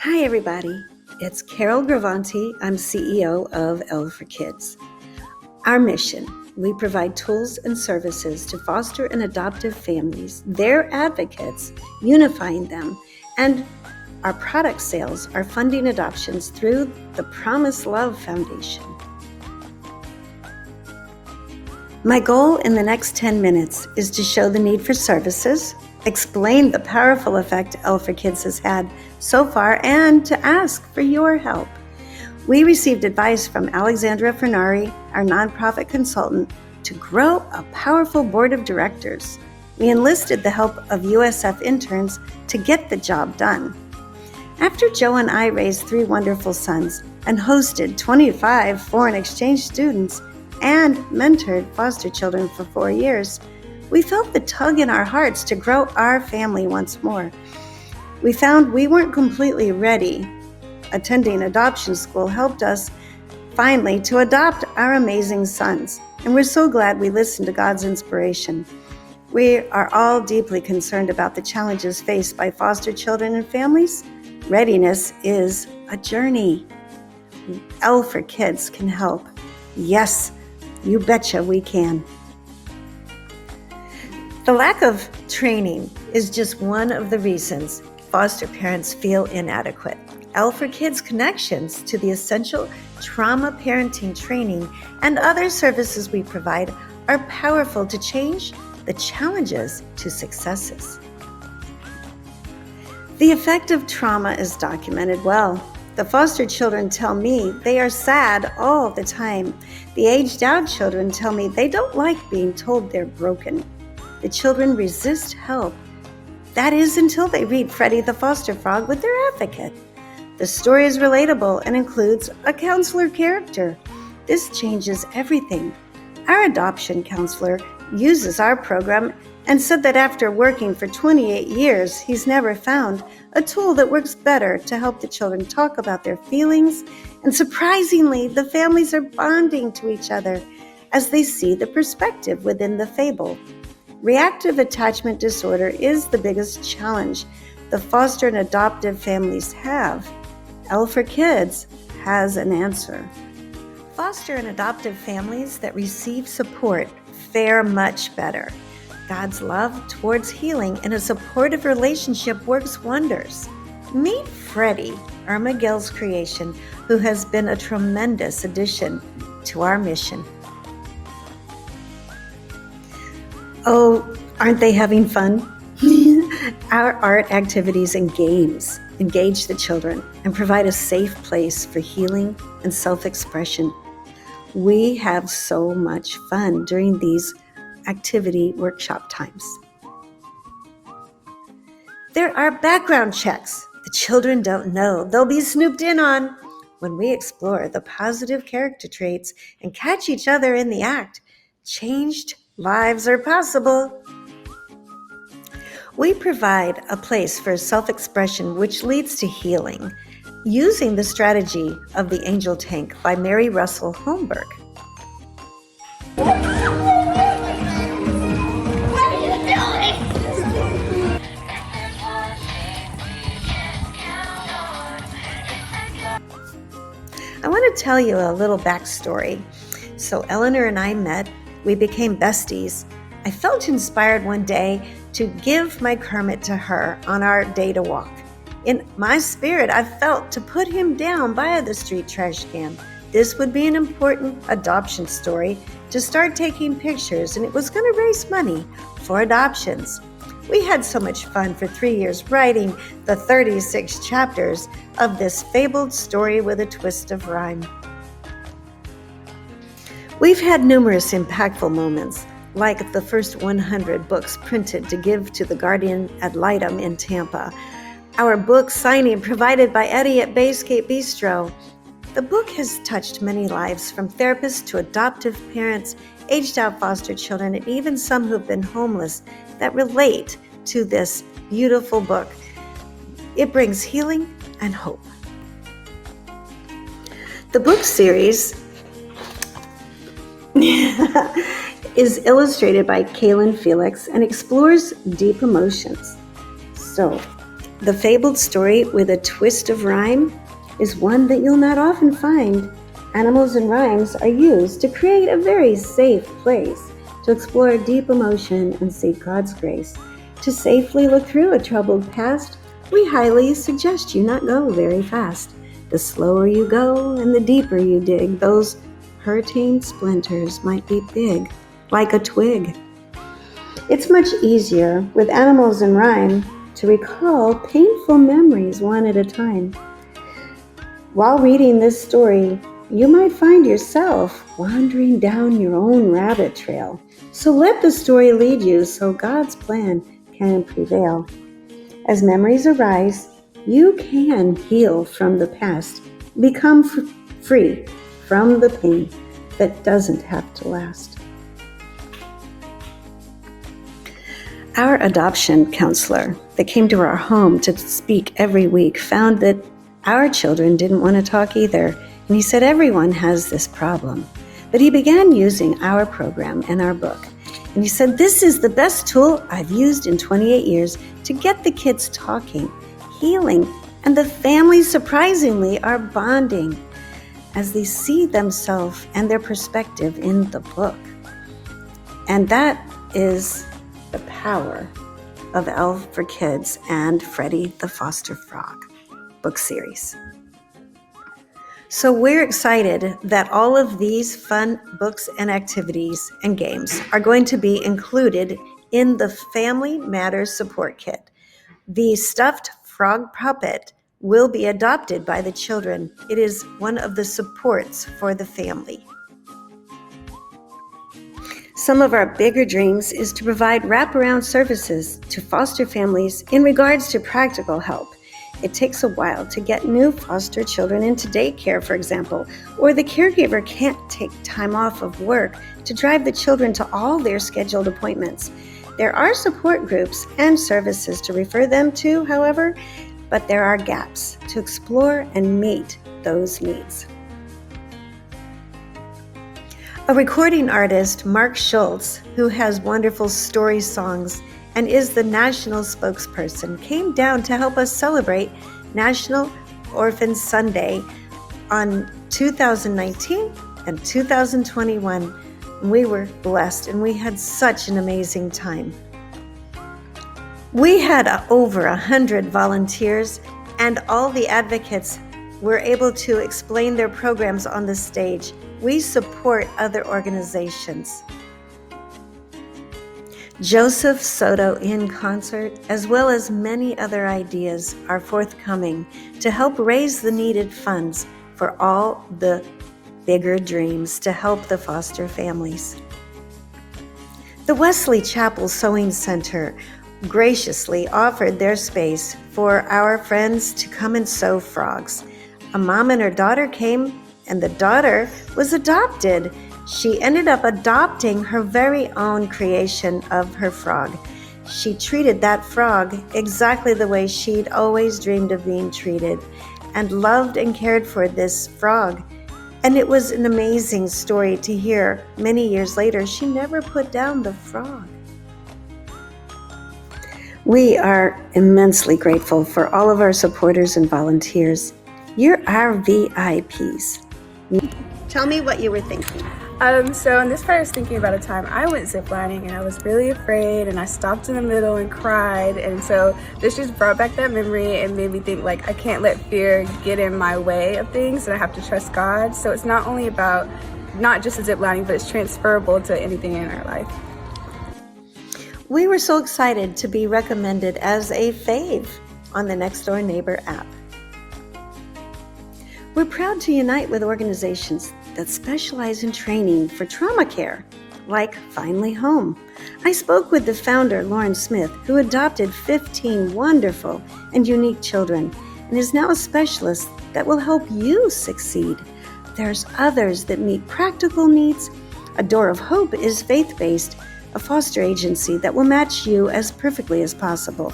Hi, everybody. It's Carol Gravanti. I'm CEO of EL4Kids. Our mission, we provide tools and services to foster and adoptive families, their advocates, unifying them, and our product sales are funding adoptions through the Promise Love Foundation. My goal in the next 10 minutes is to show the need for services, explain the powerful effect EL4Kids has had so far, and to ask for your help. We received advice from Alexandra Fernari, our nonprofit consultant, to grow a powerful board of directors. We enlisted the help of USF interns to get the job done. After Joe and I raised 3 wonderful sons and hosted 25 foreign exchange students and mentored foster children for 4 years, we felt the tug in our hearts to grow our family once more. We found we weren't completely ready. Attending adoption school helped us finally to adopt our amazing sons, and we're so glad we listened to God's inspiration. We are all deeply concerned about the challenges faced by foster children and families. Readiness is a journey. EL4Kids can help. Yes, you betcha we can. The lack of training is just one of the reasons foster parents feel inadequate. EL4Kids connections to the essential trauma parenting training and other services we provide are powerful to change the challenges to successes. The effect of trauma is documented well. The foster children tell me they are sad all the time. The aged out children tell me they don't like being told they're broken. The children resist help. That is until they read Freddie the Foster Frog with their advocate. The story is relatable and includes a counselor character. This changes everything. Our adoption counselor uses our program and said that after working for 28 years, he's never found a tool that works better to help the children talk about their feelings. And surprisingly, the families are bonding to each other as they see the perspective within the fable. Reactive attachment disorder is the biggest challenge the foster and adoptive families have. EL4Kids has an answer. Foster and adoptive families that receive support fare much better. God's love towards healing in a supportive relationship works wonders. Meet Freddie, Irma Gill's creation, who has been a tremendous addition to our mission. Oh, aren't they having fun? Our art activities and games engage the children and provide a safe place for healing and self-expression. We have so much fun during these activity workshop times. There are background checks the children don't know they'll be snooped in on. When we explore the positive character traits and catch each other in the act, changed lives are possible. We provide a place for self-expression which leads to healing, using the strategy of the Angel Tank by Mary Russell Holmberg. What are you doing? I want to tell you a little backstory. So Eleanor and I met. We became besties. I felt inspired one day to give my Kermit to her on our day to walk. In my spirit, I felt to put him down by the street trash can. This would be an important adoption story to start taking pictures, and it was going to raise money for adoptions. We had so much fun for 3 years writing the 36 chapters of this fabled story with a twist of rhyme. We've had numerous impactful moments, like the first 100 books printed to give to the Guardian ad litem in Tampa, our book signing provided by Eddie at Bayscape Bistro. The book has touched many lives, from therapists to adoptive parents, aged out foster children, and even some who've been homeless that relate to this beautiful book. It brings healing and hope. The book series is illustrated by Kaylin Felix and explores deep emotions. So, The fabled story with a twist of rhyme is one that you'll not often find. Animals and rhymes are used to create a very safe place to explore deep emotion and seek God's grace. To safely look through a troubled past, we highly suggest you not go very fast. The slower you go and the deeper you dig, those hurting splinters might be big, like a twig. It's much easier with animals and rhyme to recall painful memories one at a time. While reading this story, you might find yourself wandering down your own rabbit trail. So let the story lead you so God's plan can prevail. As memories arise, you can heal from the past, become free from the pain that doesn't have to last. Our adoption counselor that came to our home to speak every week found that our children didn't want to talk either, and he said everyone has this problem. But he began using our program and our book, and he said this is the best tool I've used in 28 years to get the kids talking, healing, and the families surprisingly are bonding as they see themselves and their perspective in the book. And that is the power of EL4Kids and Freddie the Foster Frog book series. So we're excited that all of these fun books and activities and games are going to be included in the Family Matters Support Kit. The stuffed frog puppet will be adopted by the children. It is one of the supports for the family. Some of our bigger dreams is to provide wraparound services to foster families in regards to practical help. It takes a while to get new foster children into daycare, for example, or the caregiver can't take time off of work to drive the children to all their scheduled appointments. There are support groups and services to refer them to, however, but there are gaps to explore and meet those needs. A recording artist, Mark Schultz, who has wonderful story songs and is the national spokesperson, came down to help us celebrate National Orphan Sunday on 2019 and 2021. We were blessed and we had such an amazing time. We had over 100 volunteers, and all the advocates were able to explain their programs on the stage. We support other organizations. Joseph Soto in concert, as well as many other ideas, are forthcoming to help raise the needed funds for all the bigger dreams to help the foster families. The Wesley Chapel Sewing Center graciously offered their space for our friends to come and sew frogs. A mom and her daughter came, and the daughter was adopted. She ended up adopting her very own creation of her frog. She treated that frog exactly the way she'd always dreamed of being treated, and loved and cared for this frog. And it was an amazing story to hear. Many years later, she never put down the frog. We are immensely grateful for all of our supporters and volunteers. You're our VIPs. Tell me what you were thinking. So in this part I was thinking about a time I went ziplining and I was really afraid and I stopped in the middle and cried, and so this just brought back that memory and made me think like I can't let fear get in my way of things and I have to trust God. So it's not only about not just the ziplining, but it's transferable to anything in our life. We were so excited to be recommended as a fave on the Next Door Neighbor app. We're proud to unite with organizations that specialize in training for trauma care, like Finally Home. I spoke with the founder, Lauren Smith, who adopted 15 wonderful and unique children and is now a specialist that will help you succeed. There's others that meet practical needs. A Door of Hope is faith-based, a foster agency that will match you as perfectly as possible.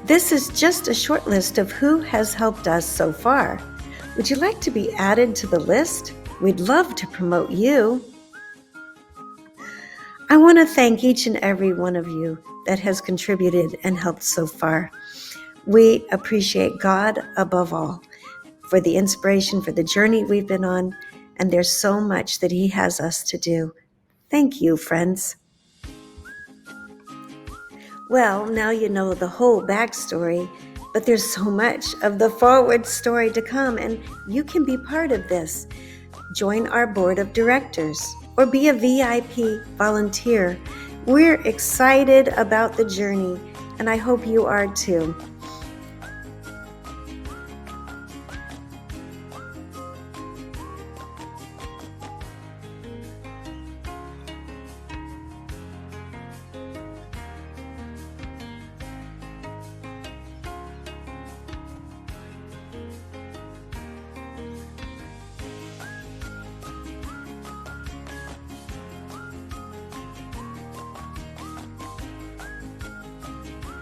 This is just a short list of who has helped us so far. Would you like to be added to the list? We'd love to promote you. I want to thank each and every one of you that has contributed and helped so far. We appreciate God above all for the inspiration, for the journey we've been on, and there's so much that He has us to do. Thank you, friends. Well, now you know the whole backstory, but there's so much of the forward story to come, and you can be part of this. Join our board of directors or be a VIP volunteer. We're excited about the journey, and I hope you are too.